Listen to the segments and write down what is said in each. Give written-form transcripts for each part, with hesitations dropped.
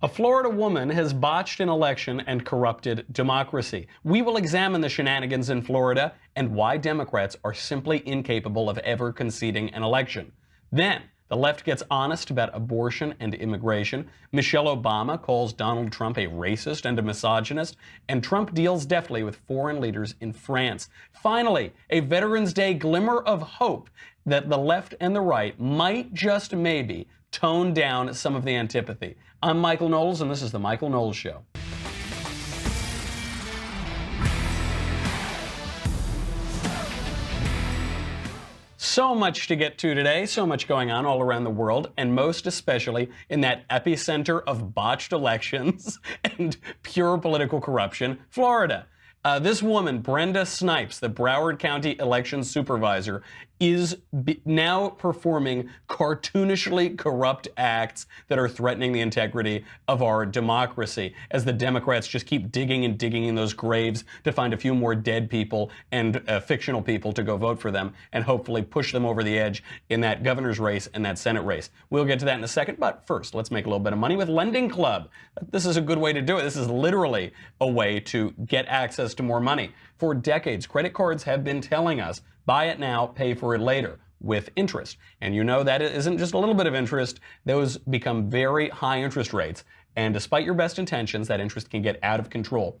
A Florida woman has botched an election and corrupted democracy. We will examine the shenanigans in Florida and why Democrats are simply incapable of ever conceding an election. Then, the left gets honest about abortion and immigration. Michelle Obama calls Donald Trump a racist and a misogynist. And Trump deals deftly with foreign leaders in France. Finally, a Veterans Day glimmer of hope that the left and the right might just maybe tone down some of the antipathy. I'm Michael Knowles, and this is The Michael Knowles Show. So much to get to today, so much going on all around the world, and most especially in that epicenter of botched elections and pure political corruption, Florida. This woman, Brenda Snipes, the Broward County election supervisor, is now performing cartoonishly corrupt acts that are threatening the integrity of our democracy as the Democrats just keep digging and digging in those graves to find a few more dead people and fictional people to go vote for them and hopefully push them over the edge in that governor's race and that Senate race. We'll get to that in a second, but first, let's make a little bit of money with Lending Club. This is a good way to do it. This is literally a way to get access to more money. For decades, credit cards have been telling us, buy it now, pay for it later, with interest. And you know that it isn't just a little bit of interest. Those become very high interest rates. And despite your best intentions, that interest can get out of control.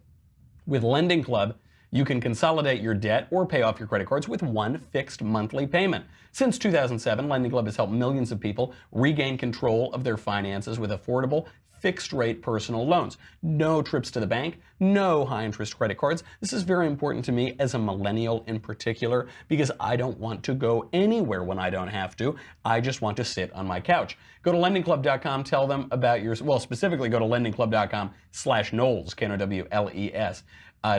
With Lending Club, you can consolidate your debt or pay off your credit cards with one fixed monthly payment. Since 2007, Lending Club has helped millions of people regain control of their finances with affordable, fixed-rate personal loans. No trips to the bank, no high-interest credit cards. This is very important to me as a millennial in particular because I don't want to go anywhere when I don't have to. I just want to sit on my couch. Go to lendingclub.com, tell them about your, well, specifically go to lendingclub.com/Knowles, Knowles.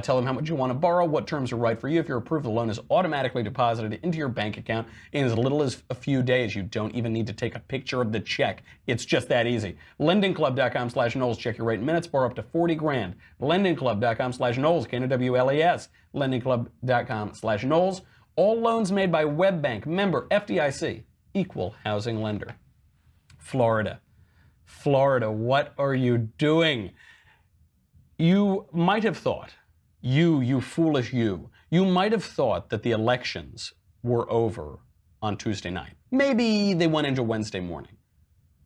Tell them how much you want to borrow, what terms are right for you. If you're approved, the loan is automatically deposited into your bank account in as little as a few days. You don't even need to take a picture of the check. It's just that easy. Lendingclub.com/Knowles. Check your rate in minutes. Borrow up to 40 grand. Lendingclub.com/Knowles, Knowles. Lendingclub.com/Knowles. All loans made by WebBank, member FDIC, equal housing lender. Florida. Florida, what are you doing? You might have thought, you foolish you might have thought that the elections were over on Tuesday night. Maybe they went into Wednesday morning.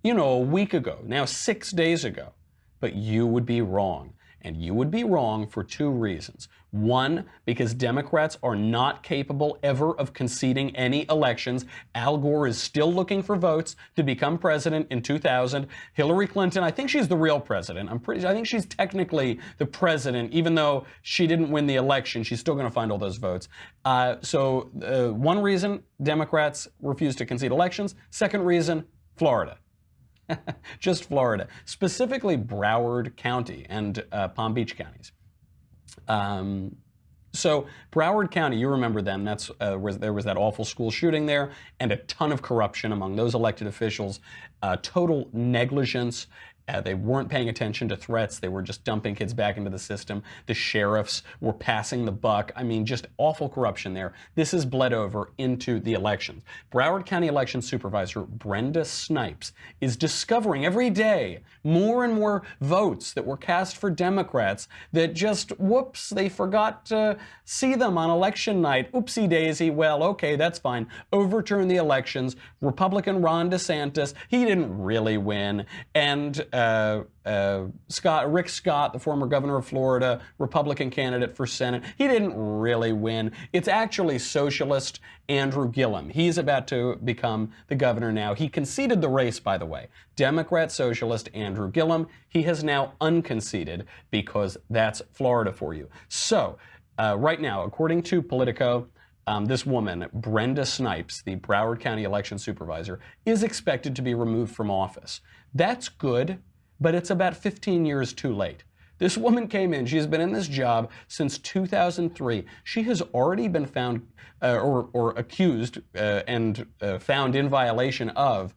You know, a week ago, now 6 days ago. But you would be wrong. And you would be wrong for two reasons. One, because Democrats are not capable ever of conceding any elections. Al Gore is still looking for votes to become president in 2000. Hillary Clinton, I think she's the real president. I think she's technically the president, even though she didn't win the election. She's still going to find all those votes. One reason Democrats refuse to concede elections. Second reason, Florida. Just Florida, specifically Broward County and Palm Beach counties. So Broward County, you remember them. That's where there was that awful school shooting there and a ton of corruption among those elected officials, total negligence. They weren't paying attention to threats. They were just dumping kids back into the system. The sheriffs were passing the buck. I mean, just awful corruption there. This has bled over into the elections. Broward County election supervisor Brenda Snipes is discovering every day more and more votes that were cast for Democrats that just, whoops, they forgot to see them on election night. Oopsie daisy. Well, okay, that's fine. Overturn the elections. Republican Ron DeSantis, he didn't really win. And Rick Scott, the former governor of Florida, Republican candidate for Senate, he didn't really win. It's actually socialist Andrew Gillum. He's about to become the governor now. He conceded the race, by the way. Democrat socialist Andrew Gillum. He has now unconceded because that's Florida for you. So right now, according to Politico, this woman, Brenda Snipes, the Broward County election supervisor, is expected to be removed from office. That's good, but it's about 15 years too late. This woman came in. She's been in this job since 2003. She has already been found or accused and found in violation of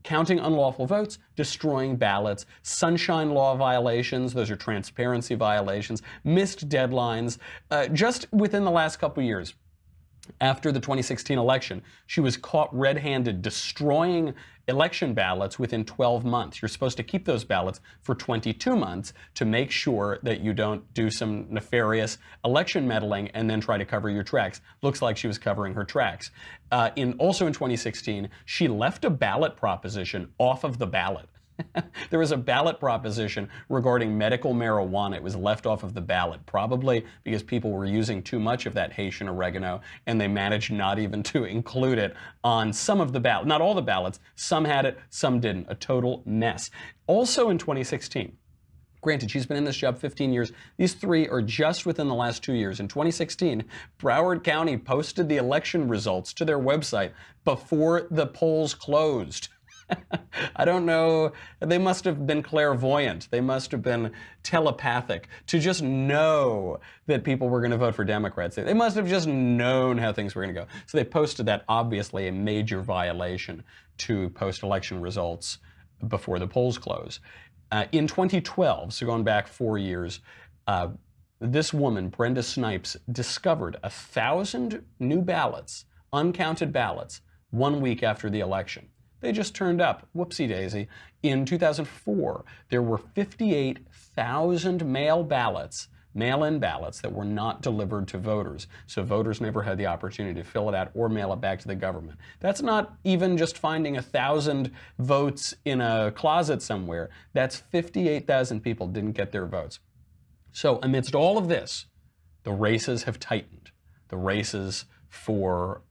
counting unlawful votes, destroying ballots, sunshine law violations, those are transparency violations, missed deadlines, just within the last couple years. After the 2016 election, she was caught red-handed destroying election ballots within 12 months. You're supposed to keep those ballots for 22 months to make sure that you don't do some nefarious election meddling and then try to cover your tracks. Looks like she was covering her tracks. Also in 2016, she left a ballot proposition off of the ballot. There was a ballot proposition regarding medical marijuana. It was left off of the ballot, probably because people were using too much of that Haitian oregano, and they managed not even to include it on some of the ballots. Not all the ballots. Some had it, some didn't. A total mess. Also in 2016, granted, she's been in this job 15 years. These three are just within the last 2 years. In 2016, Broward County posted the election results to their website before the polls closed. I don't know, they must have been clairvoyant. They must have been telepathic to just know that people were going to vote for Democrats. They must have just known how things were going to go. So they posted that, obviously a major violation to post election results before the polls close. In 2012, so going back 4 years, this woman, Brenda Snipes, discovered 1,000 new ballots, uncounted ballots, 1 week after the election. They just turned up. Whoopsie daisy. In 2004, there were 58,000 mail-in ballots that were not delivered to voters. So voters never had the opportunity to fill it out or mail it back to the government. That's not even just finding 1,000 votes in a closet somewhere. That's 58,000 people didn't get their votes. So amidst all of this, the races have tightened. The races for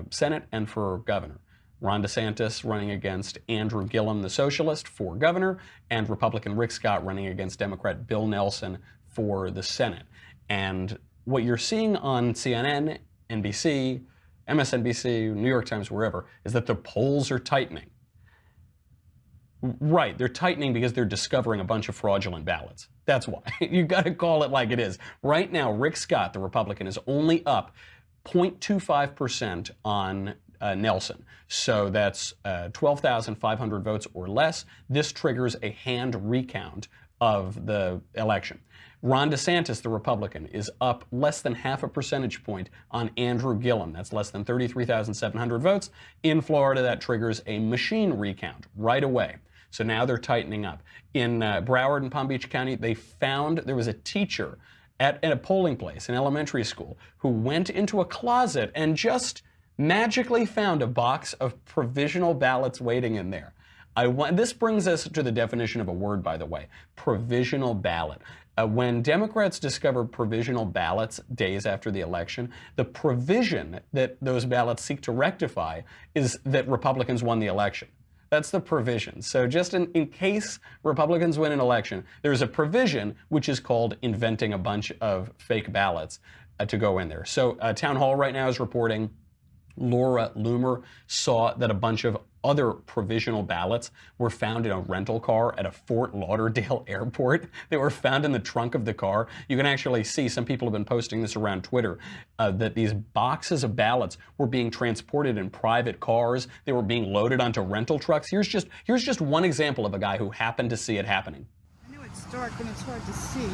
Senate and for governor. Ron DeSantis running against Andrew Gillum, the socialist, for governor, and Republican Rick Scott running against Democrat Bill Nelson for the Senate. And what you're seeing on CNN, NBC, MSNBC, New York Times, wherever, is that the polls are tightening. Right, they're tightening because they're discovering a bunch of fraudulent ballots. That's why. You've got to call it like it is. Right now, Rick Scott, the Republican, is only up 0.25% on Nelson. So that's 12,500 votes or less. This triggers a hand recount of the election. Ron DeSantis, the Republican, is up less than half a percentage point on Andrew Gillum. That's less than 33,700 votes. In Florida, that triggers a machine recount right away. So now they're tightening up. In Broward and Palm Beach County, they found there was a teacher at a polling place, an elementary school, who went into a closet and just magically found a box of provisional ballots waiting in there. This brings us to the definition of a word, by the way, provisional ballot. When Democrats discover provisional ballots days after the election, the provision that those ballots seek to rectify is that Republicans won the election. That's the provision. So just in case Republicans win an election, there's a provision which is called inventing a bunch of fake ballots to go in there. So Town Hall right now is reporting Laura Loomer saw that a bunch of other provisional ballots were found in a rental car at a Fort Lauderdale airport. They were found in the trunk of the car. You can actually see, some people have been posting this around Twitter, that these boxes of ballots were being transported in private cars. They were being loaded onto rental trucks. Here's just one example of a guy who happened to see it happening. I knew it's dark and it's hard to see.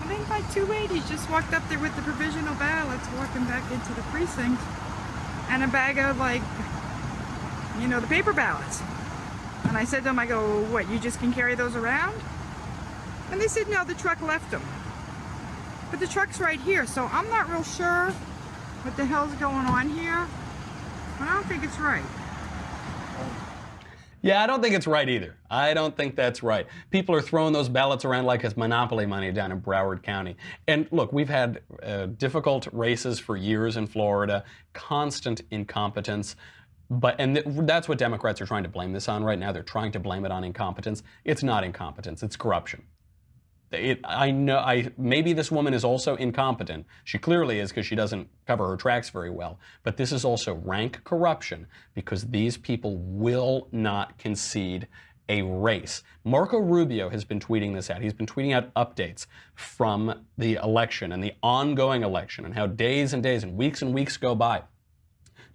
I think like two ladies just walked up there with the provisional ballots, walking back into the precinct, and a bag of, like, you know, the paper ballots. And I said to them, I go, what, you just can carry those around? And they said, no, the truck left them. But the truck's right here, so I'm not real sure what the hell's going on here. But I don't think it's right. Yeah, I don't think it's right either. I don't think that's right. People are throwing those ballots around like it's Monopoly money down in Broward County. And look, we've had difficult races for years in Florida, constant incompetence. That's what Democrats are trying to blame this on right now. They're trying to blame it on incompetence. It's not incompetence, it's corruption. Maybe this woman is also incompetent. She clearly is, because she doesn't cover her tracks very well. But this is also rank corruption, because these people will not concede a race. Marco Rubio has been tweeting this out. He's been tweeting out updates from the election and the ongoing election, and how days and days and weeks go by.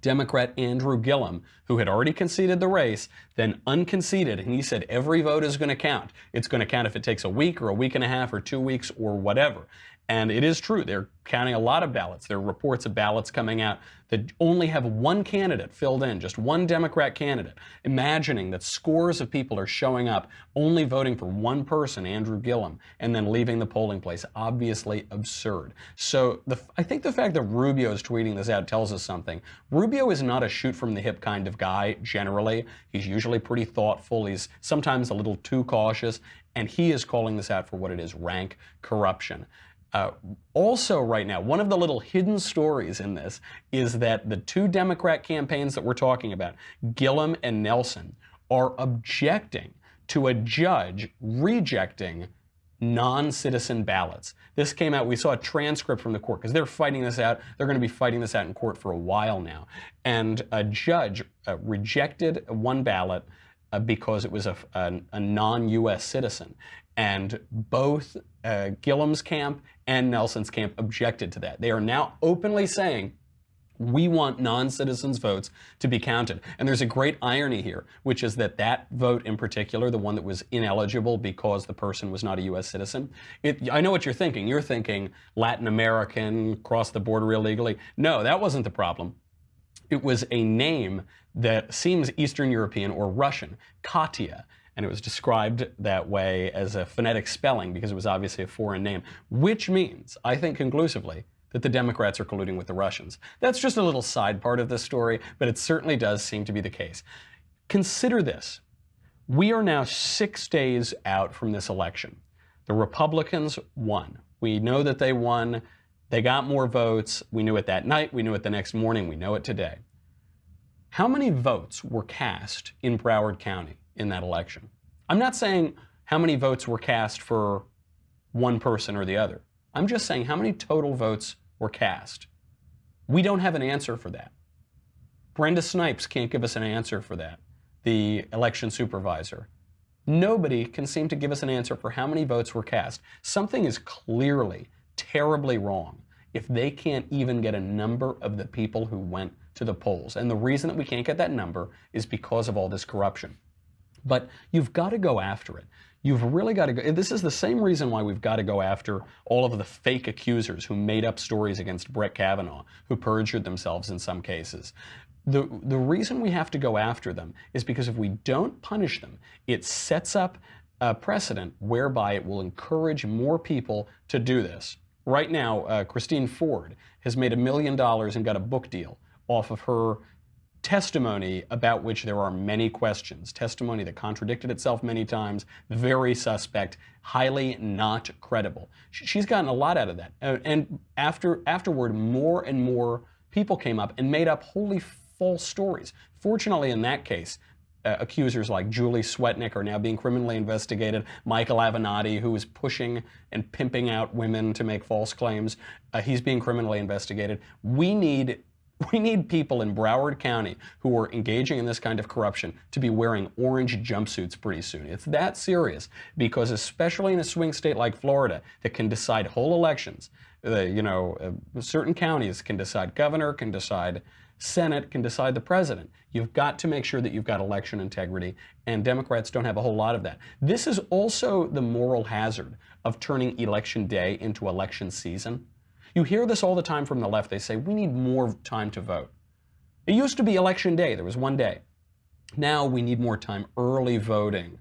Democrat Andrew Gillum, who had already conceded the race, then unconceded, and he said every vote is going to count. It's going to count if it takes a week or a week and a half or 2 weeks or whatever. And it is true, they're counting a lot of ballots. There are reports of ballots coming out that only have one candidate filled in, just one Democrat candidate, imagining that scores of people are showing up only voting for one person, Andrew Gillum, and then leaving the polling place. Obviously absurd. So I think the fact that Rubio is tweeting this out tells us something. Rubio is not a shoot-from-the-hip kind of guy, generally. He's usually pretty thoughtful. He's sometimes a little too cautious, and he is calling this out for what it is, rank corruption. Also right now, one of the little hidden stories in this is that the two Democrat campaigns that we're talking about, Gillum and Nelson, are objecting to a judge rejecting non-citizen ballots. This came out, we saw a transcript from the court, because they're fighting this out. They're going to be fighting this out in court for a while now. And a judge rejected one ballot because it was a non-U.S. citizen. And both Gillum's camp and Nelson's camp objected to that. They are now openly saying, we want non-citizens' votes to be counted. And there's a great irony here, which is that that vote in particular, the one that was ineligible because the person was not a U.S. citizen, I know what you're thinking. You're thinking Latin American, crossed the border illegally. No, that wasn't the problem. It was a name that seems Eastern European or Russian, Katya. And it was described that way as a phonetic spelling because it was obviously a foreign name, which means, I think conclusively, that the Democrats are colluding with the Russians. That's just a little side part of this story, but it certainly does seem to be the case. Consider this. We are now 6 days out from this election. The Republicans won. We know that they won. They got more votes. We knew it that night. We knew it the next morning. We know it today. How many votes were cast in Broward County in that election? I'm not saying how many votes were cast for one person or the other. I'm just saying how many total votes were cast. We don't have an answer for that. Brenda Snipes can't give us an answer for that, the election supervisor. Nobody can seem to give us an answer for how many votes were cast. Something is clearly terribly wrong if they can't even get a number of the people who went to the polls. And the reason that we can't get that number is because of all this corruption. But you've got to go after it. You've really got to go. This is the same reason why we've got to go after all of the fake accusers who made up stories against Brett Kavanaugh, who perjured themselves in some cases. The reason we have to go after them is because if we don't punish them, it sets up a precedent whereby it will encourage more people to do this. Right now, Christine Ford has made $1 million and got a book deal off of her testimony about which there are many questions. Testimony that contradicted itself many times, very suspect, highly not credible. She's gotten a lot out of that. And afterward, more and more people came up and made up wholly false stories. Fortunately, in that case, accusers like Julie Swetnick are now being criminally investigated. Michael Avenatti, who is pushing and pimping out women to make false claims, he's being criminally investigated. We need people in Broward County who are engaging in this kind of corruption to be wearing orange jumpsuits pretty soon. It's that serious because especially in a swing state like Florida that can decide whole elections, certain counties can decide governor, can decide Senate, can decide the president. You've got to make sure that you've got election integrity, and Democrats don't have a whole lot of that. This is also the moral hazard of turning election day into election season. You hear this all the time from the left. They say, we need more time to vote. It used to be election day. There was one day. Now we need more time. Early voting.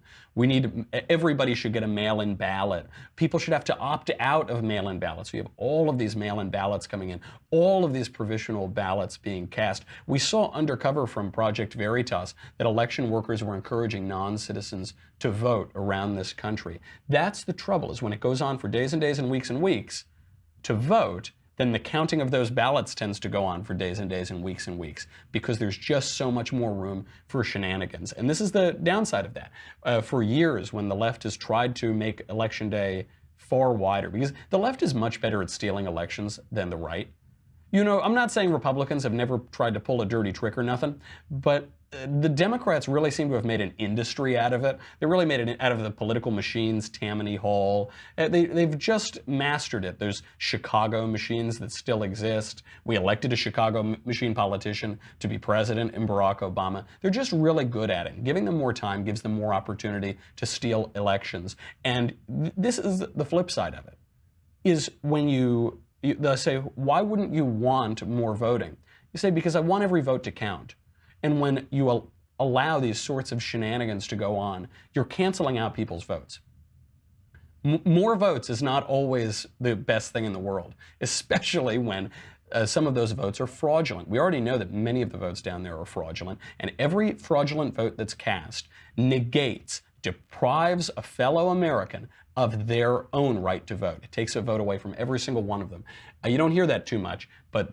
Everybody should get a mail-in ballot. People should have to opt out of mail-in ballots. We have all of these mail-in ballots coming in, all of these provisional ballots being cast. We saw undercover from Project Veritas that election workers were encouraging non-citizens to vote around this country. That's the trouble, is when it goes on for days and days and weeks to vote, then the counting of those ballots tends to go on for days and days and weeks because there's just so much more room for shenanigans. And this is the downside of that. For years, when the left has tried to make Election Day far wider, because the left is much better at stealing elections than the right. I'm not saying Republicans have never tried to pull a dirty trick or nothing, but the Democrats really seem to have made an industry out of it. They really made it out of the political machines, Tammany Hall. They've just mastered it. There's Chicago machines that still exist. We elected a Chicago machine politician to be president in Barack Obama. They're just really good at it. Giving them more time gives them more opportunity to steal elections. And this is the flip side of it. is when they'll say, why wouldn't you want more voting? You say, because I want every vote to count. And when you allow these sorts of shenanigans to go on, you're canceling out people's votes. More votes is not always the best thing in the world, especially when some of those votes are fraudulent. We already know that many of the votes down there are fraudulent, and every fraudulent vote that's cast negates, deprives a fellow American of their own right to vote. It takes a vote away from every single one of them. You don't hear that too much, but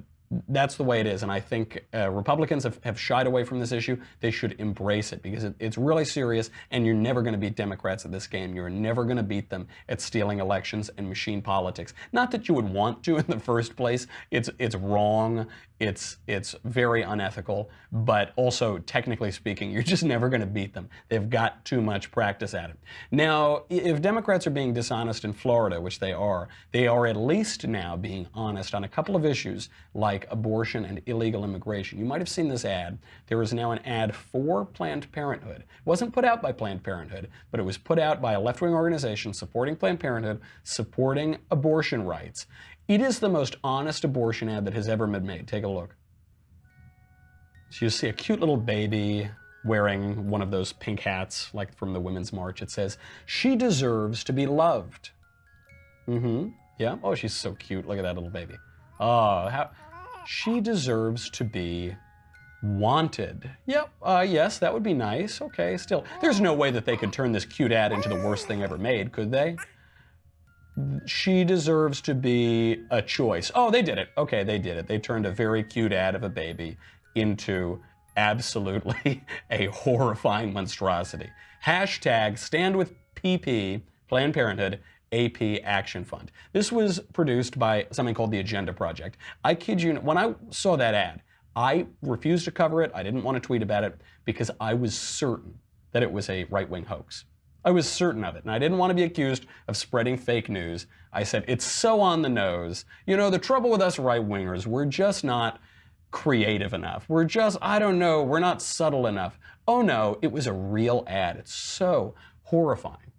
that's the way it is, and I think Republicans have shied away from this issue. They should embrace it because it's really serious, and you're never going to beat Democrats at this game. You're never going to beat them at stealing elections and machine politics. Not that you would want to in the first place. It's wrong. It's very unethical, but also, technically speaking, you're just never going to beat them. They've got too much practice at it. Now, if Democrats are being dishonest in Florida, which they are at least now being honest on a couple of issues like abortion and illegal immigration. You might have seen this ad. There is now an ad for Planned Parenthood. It wasn't put out by Planned Parenthood, but it was put out by a left-wing organization supporting Planned Parenthood, supporting abortion rights. It is the most honest abortion ad that has ever been made. Take a look. So you see a cute little baby wearing one of those pink hats, like from the Women's March. It says, "She deserves to be loved." Yeah. Oh, she's so cute. Look at that little baby. Oh, how she deserves to be wanted. Yep. Yes, that would be nice. Okay. Still, there's no way that they could turn this cute ad into the worst thing ever made, could they? She deserves to be a choice. Oh, they did it. Okay, they did it. They turned a very cute ad of a baby into absolutely a horrifying monstrosity. Hashtag stand with PP, Planned Parenthood, AP Action Fund. This was produced by something called the Agenda Project. I kid you, when I saw that ad, I refused to cover it. I didn't want to tweet about it because I was certain that it was a right-wing hoax. I was certain of it, and I didn't want to be accused of spreading fake news. I said, it's so on the nose. You know, the trouble with us right-wingers, we're just not creative enough. We're just, I don't know, we're not subtle enough. Oh no, it was a real ad. It's so horrifying.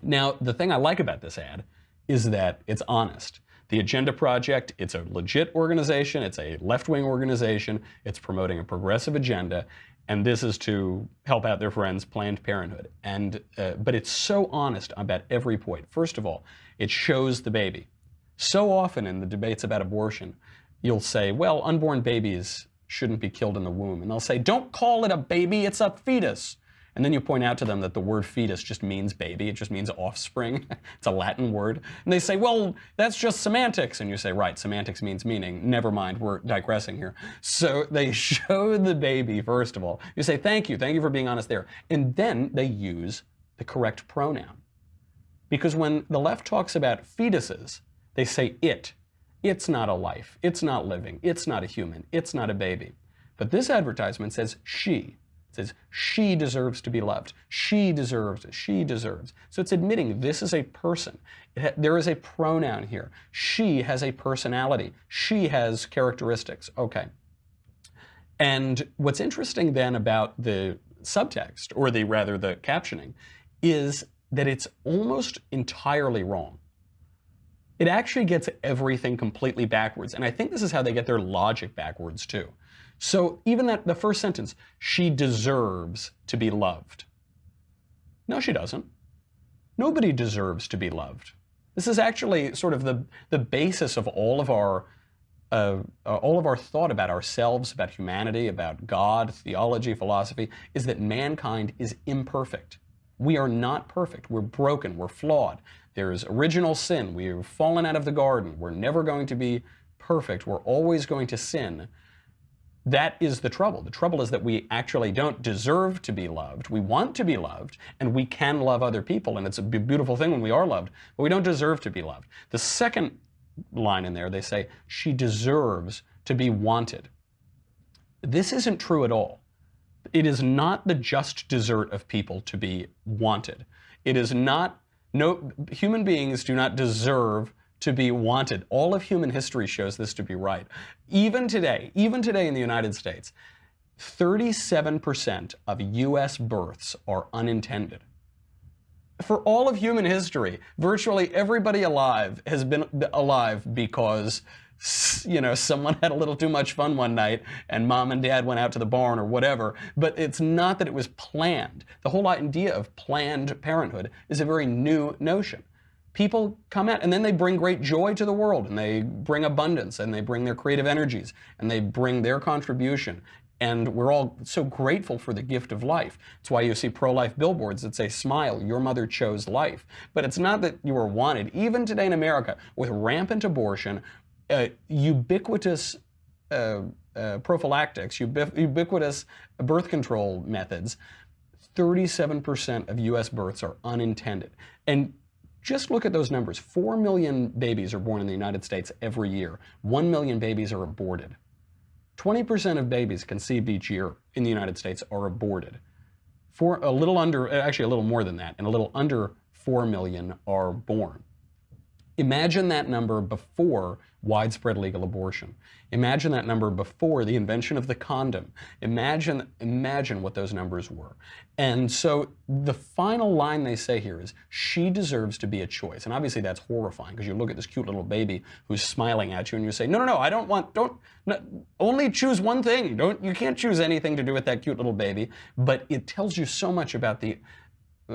Now, the thing I like about this ad is that it's honest. The Agenda Project, it's a legit organization. It's a left-wing organization. It's promoting a progressive agenda. And this is to help out their friends, Planned Parenthood. But it's so honest about every point. First of all, it shows the baby. So often in the debates about abortion, you'll say, well, unborn babies shouldn't be killed in the womb. And they'll say, don't call it a baby, it's a fetus. And then you point out to them that the word fetus just means baby. It just means offspring. It's a Latin word. And they say, well, that's just semantics. And you say, right, semantics means meaning. Never mind, we're digressing here. So they show the baby, first of all. You say, thank you for being honest there. And then they use the correct pronoun. Because when the left talks about fetuses, they say it. It's not a life. It's not living. It's not a human. It's not a baby. But this advertisement says she. It says, she deserves to be loved. She deserves. So it's admitting this is a person. There is a pronoun here. She has a personality. She has characteristics. Okay. And what's interesting then about the subtext, or the captioning, is that it's almost entirely wrong. It actually gets everything completely backwards. And I think this is how they get their logic backwards too. So even the first sentence, she deserves to be loved. No, she doesn't. Nobody deserves to be loved. This is actually sort of the basis of all of our thought about ourselves, about humanity, about God, theology, philosophy, is that mankind is imperfect. We are not perfect. We're broken. We're flawed. There is original sin. We've fallen out of the garden. We're never going to be perfect. We're always going to sin. That is the trouble. The trouble is that we actually don't deserve to be loved. We want to be loved, and we can love other people, and it's a beautiful thing when we are loved, but we don't deserve to be loved. The second line in there, they say, she deserves to be wanted. This isn't true at all. It is not the just desert of people to be wanted. It is not, no, human beings do not deserve to be wanted. All of human history shows this to be right. Even today in the United States, 37% of U.S. births are unintended. For all of human history, virtually everybody alive has been alive because, you know, someone had a little too much fun one night and mom and dad went out to the barn or whatever. But it's not that it was planned. The whole idea of Planned Parenthood is a very new notion. People come out and then they bring great joy to the world, and they bring abundance, and they bring their creative energies, and they bring their contribution. And we're all so grateful for the gift of life. That's why you see pro-life billboards that say, "Smile, your mother chose life." But it's not that you were wanted. Even today in America, with rampant abortion, ubiquitous prophylactics, ubiquitous birth control methods, 37% of U.S. births are unintended. And just look at those numbers. 4 million babies are born in the United States every year. 1 million babies are aborted. 20% of babies conceived each year in the United States are aborted. For a little under, actually a little more than that, and a little under 4 million are born. Imagine that number before widespread legal abortion. Imagine that number before the invention of the condom. Imagine what those numbers were. And so the final line they say here is, "She deserves to be a choice." And obviously that's horrifying, because you look at this cute little baby who's smiling at you and you say, no, I only choose one thing. You can't choose anything to do with that cute little baby. But it tells you so much about the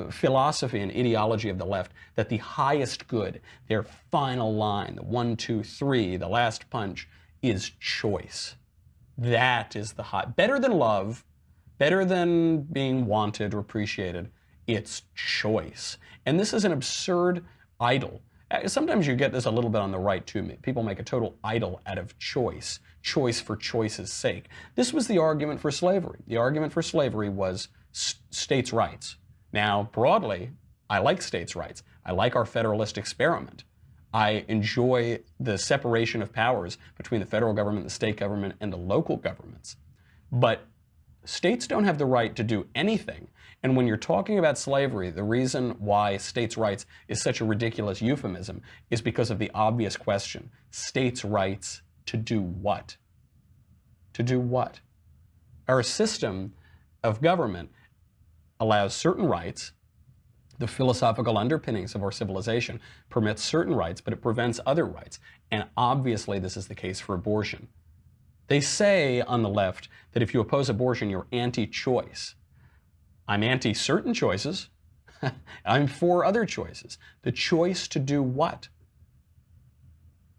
philosophy and ideology of the left, that the highest good, their final line, the 1, 2, 3, the last punch, is choice. That is the high. Better than love, better than being wanted or appreciated, it's choice. And this is an absurd idol. Sometimes you get this a little bit on the right too. People make a total idol out of choice for choice's sake. This was the argument for slavery. The argument for slavery was states' rights. Now, broadly, I like states' rights. I like our federalist experiment. I enjoy the separation of powers between the federal government, the state government, and the local governments. But states don't have the right to do anything. And when you're talking about slavery, the reason why states' rights is such a ridiculous euphemism is because of the obvious question: states' rights to do what? To do what? Our system of government allows certain rights. The philosophical underpinnings of our civilization permits certain rights, but it prevents other rights. And obviously this is the case for abortion. They say on the left that if you oppose abortion, you're anti-choice. I'm anti certain choices. I'm for other choices. The choice to do what?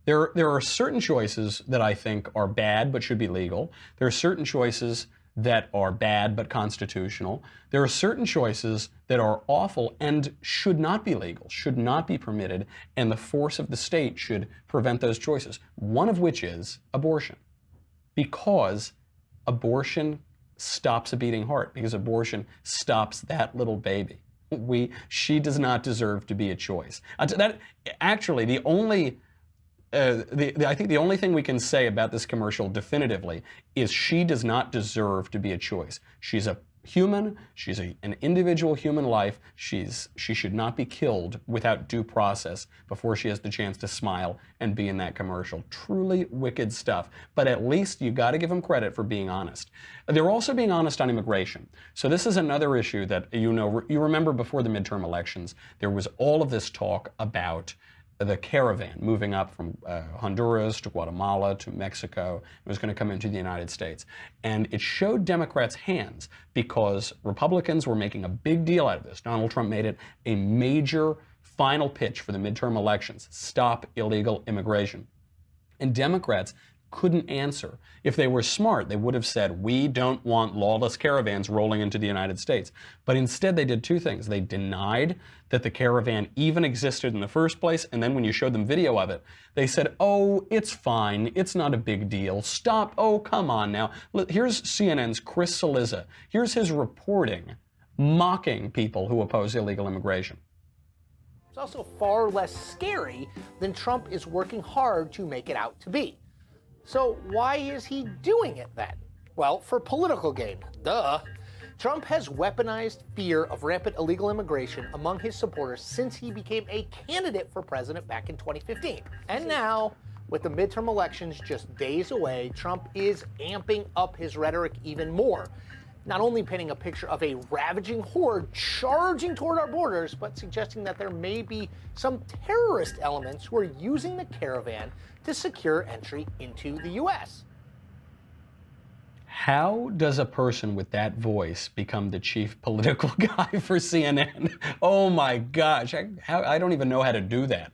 There are certain choices that I think are bad but should be legal. There are certain choices that are bad but constitutional. There are certain choices that are awful and should not be legal, should not be permitted, and the force of the state should prevent those choices, one of which is abortion. Because abortion stops a beating heart, because abortion stops that little baby. She does not deserve to be a choice. Actually, the only I think the only thing we can say about this commercial definitively is she does not deserve to be a choice. She's a human. She's an individual human life. She should not be killed without due process before she has the chance to smile and be in that commercial. Truly wicked stuff. But at least you got to give them credit for being honest. They're also being honest on immigration. So this is another issue that you remember before the midterm elections, there was all of this talk about the caravan moving up from Honduras to Guatemala to Mexico. It was going to come into the United States. And it showed Democrats' hands because Republicans were making a big deal out of this. Donald Trump made it a major final pitch for the midterm elections: stop illegal immigration. And Democrats couldn't answer. If they were smart, they would have said, we don't want lawless caravans rolling into the United States. But instead they did two things. They denied that the caravan even existed in the first place, and then when you showed them video of it, they said, oh, it's fine, it's not a big deal, stop, oh, come on now. Here's CNN's Chris Cillizza. Here's his reporting mocking people who oppose illegal immigration. It's also far less scary than Trump is working hard to make it out to be. So why is he doing it then? Well, for political gain, duh. Trump has weaponized fear of rampant illegal immigration among his supporters since he became a candidate for president back in 2015. And now, with the midterm elections just days away, Trump is amping up his rhetoric even more. not only painting a picture of a ravaging horde charging toward our borders, but suggesting that there may be some terrorist elements who are using the caravan to secure entry into the U.S. How does a person with that voice become the chief political guy for CNN? Oh my gosh, I don't even know how to do that.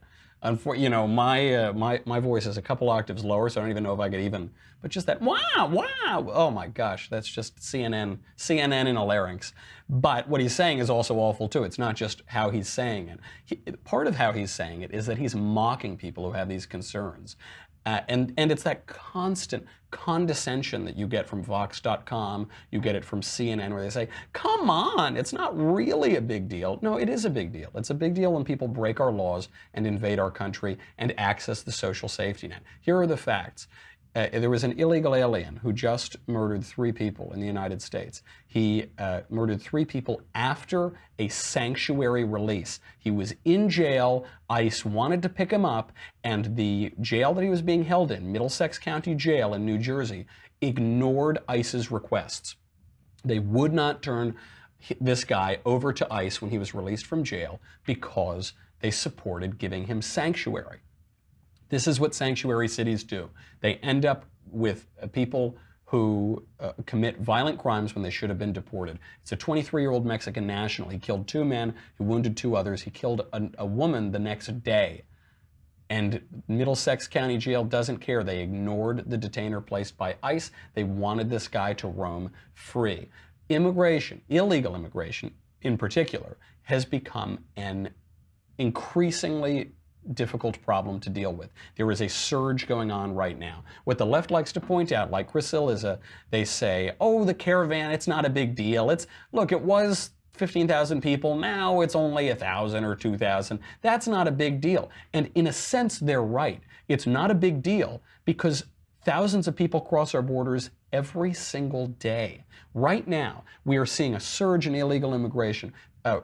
You know, my voice is a couple octaves lower, so I don't even know if I could even. But just that wow. Oh my gosh, that's just CNN in a larynx. But what he's saying is also awful too. It's not just how he's saying it. Part of how he's saying it is that he's mocking people who have these concerns. And it's that constant condescension that you get from Vox.com, you get it from CNN, where they say, come on, it's not really a big deal. No, it is a big deal. It's a big deal when people break our laws and invade our country and access the social safety net. Here are the facts. There was an illegal alien who just murdered 3 people in the United States. He murdered 3 people after a sanctuary release. He was in jail. ICE wanted to pick him up, and the jail that he was being held in, Middlesex County Jail in New Jersey, ignored ICE's requests. They would not turn this guy over to ICE when he was released from jail because they supported giving him sanctuary. This is what sanctuary cities do. They end up with people who commit violent crimes when they should have been deported. It's a 23-year-old Mexican national. He killed 2 men, he wounded 2 others. He killed a woman the next day. And Middlesex County Jail doesn't care. They ignored the detainer placed by ICE. They wanted this guy to roam free. Immigration, illegal immigration in particular, has become an increasingly difficult problem to deal with. There is a surge going on right now. What the left likes to point out, like Chris Cillizza, they say, oh, the caravan, it's not a big deal. Look, it was 15,000 people, now it's only 1,000 or 2,000. That's not a big deal. And in a sense, they're right. It's not a big deal because thousands of people cross our borders every single day. Right now, we are seeing a surge in illegal immigration.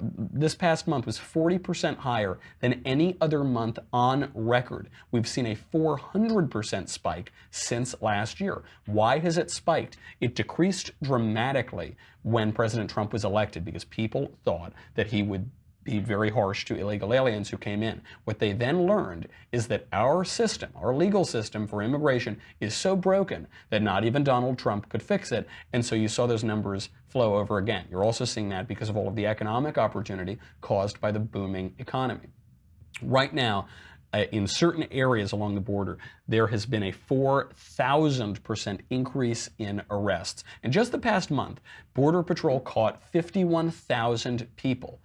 This past month was 40% higher than any other month on record. We've seen a 400% spike since last year. Why has it spiked? It decreased dramatically when President Trump was elected because people thought that he would be very harsh to illegal aliens who came in. What they then learned is that our system, our legal system for immigration, is so broken that not even Donald Trump could fix it, and so you saw those numbers flow over again. You're also seeing that because of all of the economic opportunity caused by the booming economy. Right now, in certain areas along the border, there has been a 4,000% increase in arrests. In just the past month, Border Patrol caught 51,000 people.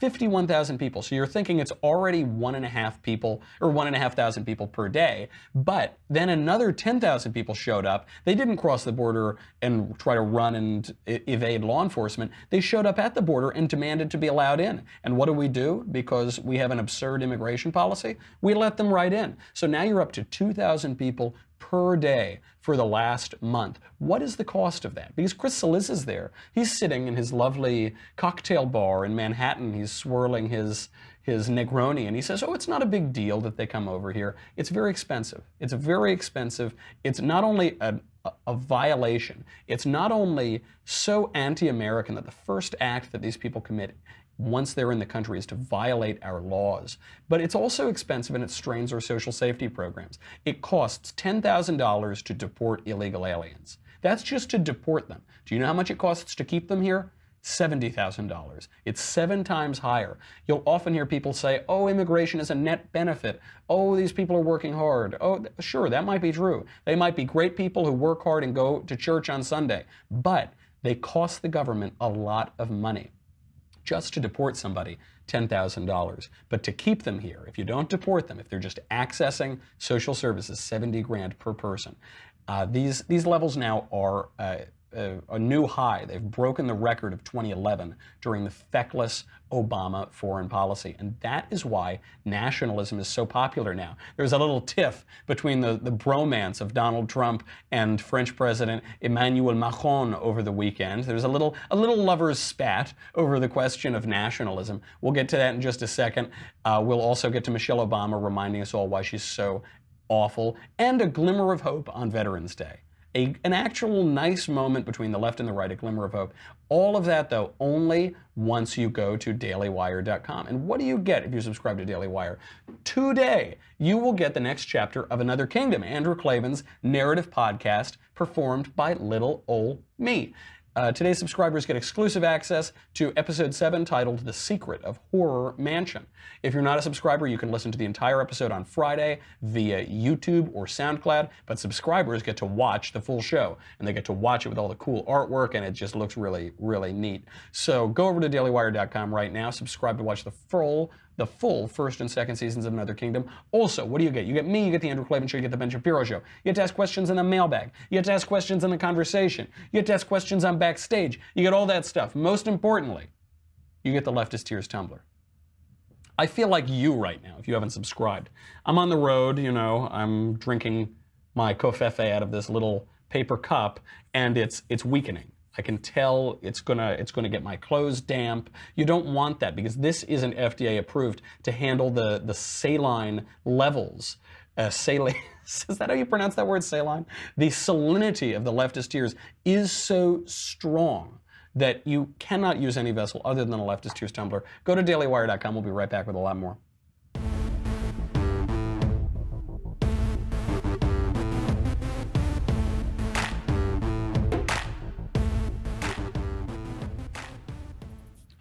51,000 people. So you're thinking it's already 1,500 people per day, but then another 10,000 people showed up. They didn't cross the border and try to run and evade law enforcement. They showed up at the border and demanded to be allowed in. And what do? Because we have an absurd immigration policy, we let them right in. So now you're up to 2,000 people per day for the last month. What is the cost of that? Because Chris Cillizza's there. He's sitting in his lovely cocktail bar in Manhattan. He's swirling his Negroni, and he says, oh, it's not a big deal that they come over here. It's very expensive. It's very expensive. It's not only a violation. It's not only so anti-American that the first act that these people commit once they're in the country is to violate our laws. But it's also expensive and it strains our social safety programs. It costs $10,000 to deport illegal aliens. That's just to deport them. Do you know how much it costs to keep them here? $70,000. It's 7 times higher. You'll often hear people say, oh, immigration is a net benefit. Oh, these people are working hard. Oh, sure, that might be true. They might be great people who work hard and go to church on Sunday, but they cost the government a lot of money. Just to deport somebody, $10,000. But to keep them here, if you don't deport them, if they're just accessing social services, 70 grand per person. These levels now are a new high. They've broken the record of 2011 during the feckless Obama foreign policy. And that is why nationalism is so popular now. There's a little tiff between the bromance of Donald Trump and French President Emmanuel Macron over the weekend. There's a little lover's spat over the question of nationalism. We'll get to that in just a second. We'll also get to Michelle Obama reminding us all why she's so awful, and a glimmer of hope on Veterans Day. an actual nice moment between the left and the right, a glimmer of hope. All of that, though, only once you go to dailywire.com. And what do you get if you subscribe to Daily Wire? Today, you will get the next chapter of Another Kingdom, Andrew Klavan's narrative podcast performed by little ol' me. Today's subscribers get exclusive access to episode 7 titled The Secret of Horror Mansion. If you're not a subscriber, you can listen to the entire episode on Friday via YouTube or SoundCloud, but subscribers get to watch the full show, and they get to watch it with all the cool artwork, and it just looks really, really neat. So go over to dailywire.com right now, subscribe to watch the full first and second seasons of Another Kingdom. Also, what do you get? You get me, you get the Andrew Klavan Show, you get the Ben Shapiro Show. You get to ask questions in the mailbag. You get to ask questions in the conversation. You get to ask questions on Backstage. You get all that stuff. Most importantly, you get the Leftist Tears Tumbler. I feel like you right now, if you haven't subscribed. I'm on the road, you know, I'm drinking my covfefe out of this little paper cup, and it's weakening. I can tell it's gonna get my clothes damp. You don't want that because this isn't FDA approved to handle the saline levels. Saline, is that how you pronounce that word, saline? The salinity of the Leftist Tears is so strong that you cannot use any vessel other than a Leftist Tears tumbler. Go to dailywire.com. We'll be right back with a lot more.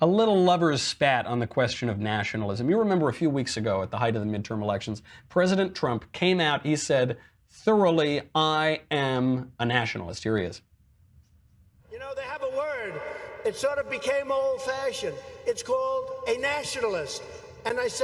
A little lover's spat on the question of nationalism. You remember a few weeks ago at the height of the midterm elections, President Trump came out, he said, thoroughly, I am a nationalist. Here he is. You know, they have a word. It sort of became old-fashioned. It's called a nationalist. And I said,